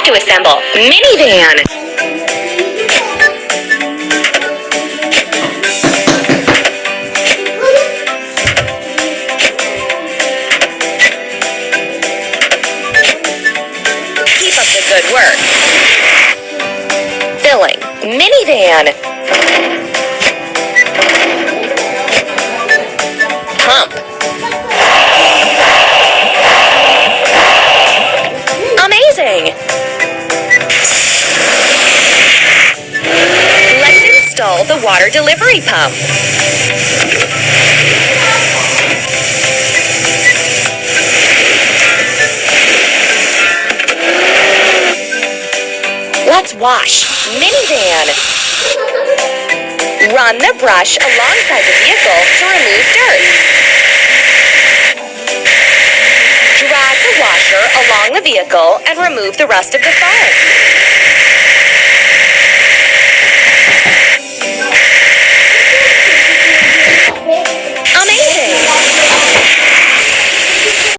to assemble. Minivan. Keep up the good work. Filling. Minivan. Pump. Amazing! Let's install the water delivery pump. Let's wash. Minivan. Run the brush alongside the vehicle to remove dirt. Drag the washer along the vehicle and remove the rest of the foam.